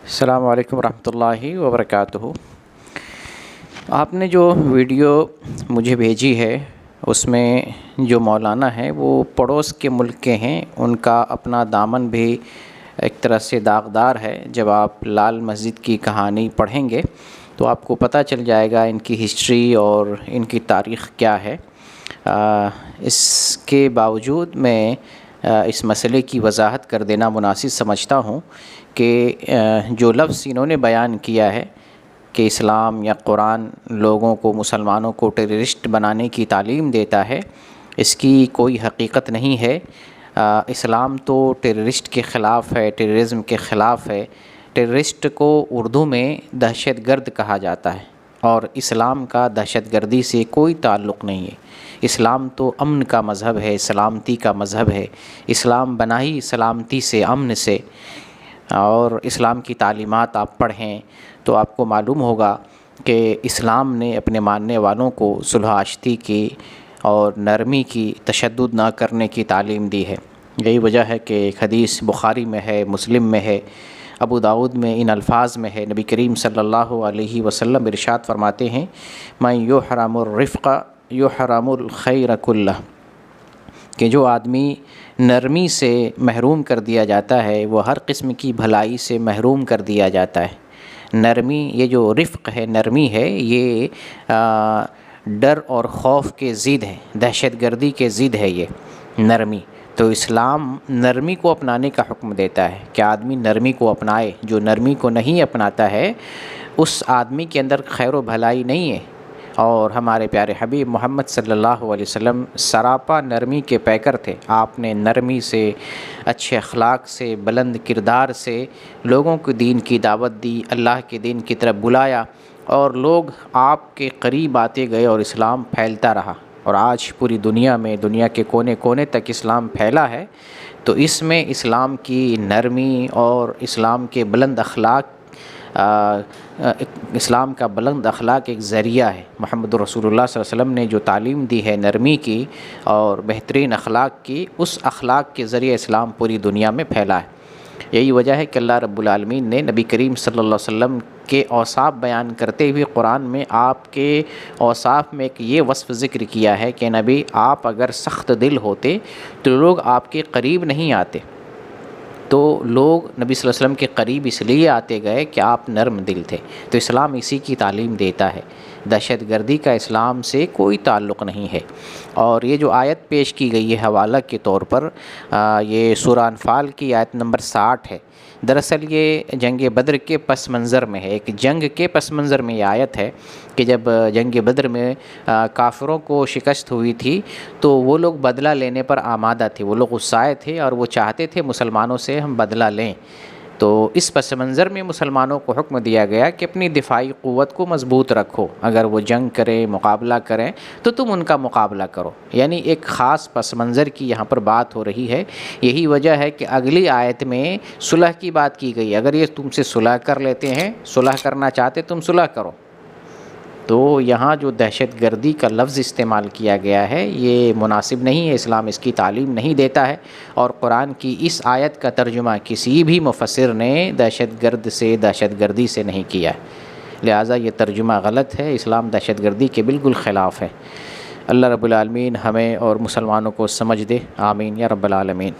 السلام علیکم ورحمۃ اللہ وبرکاتہ۔ آپ نے جو ویڈیو مجھے بھیجی ہے اس میں جو مولانا ہیں وہ پڑوس کے ملک کے ہیں، ان کا اپنا دامن بھی ایک طرح سے داغدار ہے۔ جب آپ لال مسجد کی کہانی پڑھیں گے تو آپ کو پتہ چل جائے گا ان کی ہسٹری اور ان کی تاریخ کیا ہے۔ اس کے باوجود میں اس مسئلے کی وضاحت کر دینا مناسب سمجھتا ہوں کہ جو لفظ انہوں نے بیان کیا ہے کہ اسلام یا قرآن لوگوں کو، مسلمانوں کو ٹیررسٹ بنانے کی تعلیم دیتا ہے، اس کی کوئی حقیقت نہیں ہے۔ اسلام تو ٹیررسٹ کے خلاف ہے، ٹیررزم کے خلاف ہے۔ ٹیررسٹ کو اردو میں دہشت گرد کہا جاتا ہے، اور اسلام کا دہشت گردی سے کوئی تعلق نہیں ہے۔ اسلام تو امن کا مذہب ہے، سلامتی کا مذہب ہے۔ اسلام بنا ہی سلامتی سے، امن سے، اور اسلام کی تعلیمات آپ پڑھیں تو آپ کو معلوم ہوگا کہ اسلام نے اپنے ماننے والوں کو صلح آشتی کی اور نرمی کی، تشدد نہ کرنے کی تعلیم دی ہے۔ یہی وجہ ہے کہ ایک حدیث بخاری میں ہے، مسلم میں ہے، ابو داؤد میں ان الفاظ میں ہے، نبی کریم صلی اللہ علیہ وسلم ارشاد فرماتے ہیں: من یحرم الرفق یحرم الخیر کلہ، کہ جو آدمی نرمی سے محروم کر دیا جاتا ہے وہ ہر قسم کی بھلائی سے محروم کر دیا جاتا ہے۔ نرمی، یہ جو رفق ہے، نرمی ہے، یہ ڈر اور خوف کے ضد ہے، دہشت گردی کے ضد ہے یہ نرمی۔ تو اسلام نرمی کو اپنانے کا حکم دیتا ہے کہ آدمی نرمی کو اپنائے۔ جو نرمی کو نہیں اپناتا ہے اس آدمی کے اندر خیر و بھلائی نہیں ہے۔ اور ہمارے پیارے حبیب محمد صلی اللہ علیہ وسلم سراپا نرمی کے پیکر تھے۔ آپ نے نرمی سے، اچھے اخلاق سے، بلند کردار سے لوگوں کو دین کی دعوت دی، اللہ کے دین کی طرف بلایا، اور لوگ آپ کے قریب آتے گئے اور اسلام پھیلتا رہا۔ اور آج پوری دنیا میں، دنیا کے کونے کونے تک اسلام پھیلا ہے۔ تو اس میں اسلام کی نرمی اور اسلام کے بلند اخلاق، اسلام کا بلند اخلاق ایک ذریعہ ہے۔ محمد رسول اللہ صلی اللہ علیہ وسلم نے جو تعلیم دی ہے نرمی کی اور بہترین اخلاق کی، اس اخلاق کے ذریعے اسلام پوری دنیا میں پھیلا ہے۔ یہی وجہ ہے کہ اللہ رب العالمین نے نبی کریم صلی اللہ علیہ وسلم کے اوصاف بیان کرتے ہوئے قرآن میں آپ کے اوصاف میں ایک یہ وصف ذکر کیا ہے کہ نبی، آپ اگر سخت دل ہوتے تو لوگ آپ کے قریب نہیں آتے۔ تو لوگ نبی صلی اللہ علیہ وسلم کے قریب اس لیے آتے گئے کہ آپ نرم دل تھے۔ تو اسلام اسی کی تعلیم دیتا ہے، دہشت گردی کا اسلام سے کوئی تعلق نہیں ہے۔ اور یہ جو آیت پیش کی گئی ہے حوالہ کے طور پر، یہ سورہ انفال کی آیت نمبر 60 ہے۔ دراصل یہ جنگ بدر کے پس منظر میں ہے، ایک جنگ کے پس منظر میں یہ آیت ہے کہ جب جنگ بدر میں کافروں کو شکست ہوئی تھی تو وہ لوگ بدلہ لینے پر آمادہ تھے، وہ لوگ غصائے تھے اور وہ چاہتے تھے مسلمانوں سے ہم بدلہ لیں۔ تو اس پس منظر میں مسلمانوں کو حکم دیا گیا کہ اپنی دفاعی قوت کو مضبوط رکھو، اگر وہ جنگ کریں، مقابلہ کریں تو تم ان کا مقابلہ کرو۔ یعنی ایک خاص پس منظر کی یہاں پر بات ہو رہی ہے۔ یہی وجہ ہے کہ اگلی آیت میں صلح کی بات کی گئی، اگر یہ تم سے صلح کر لیتے ہیں، صلح کرنا چاہتے تم صلح کرو۔ تو یہاں جو دہشت گردی کا لفظ استعمال کیا گیا ہے یہ مناسب نہیں ہے، اسلام اس کی تعلیم نہیں دیتا ہے، اور قرآن کی اس آیت کا ترجمہ کسی بھی مفسر نے دہشت گرد سے، دہشت گردی سے نہیں کیا ہے۔ لہٰذا یہ ترجمہ غلط ہے، اسلام دہشت گردی کے بالکل خلاف ہے۔ اللہ رب العالمین ہمیں اور مسلمانوں کو سمجھ دے، آمین یا رب العالمین۔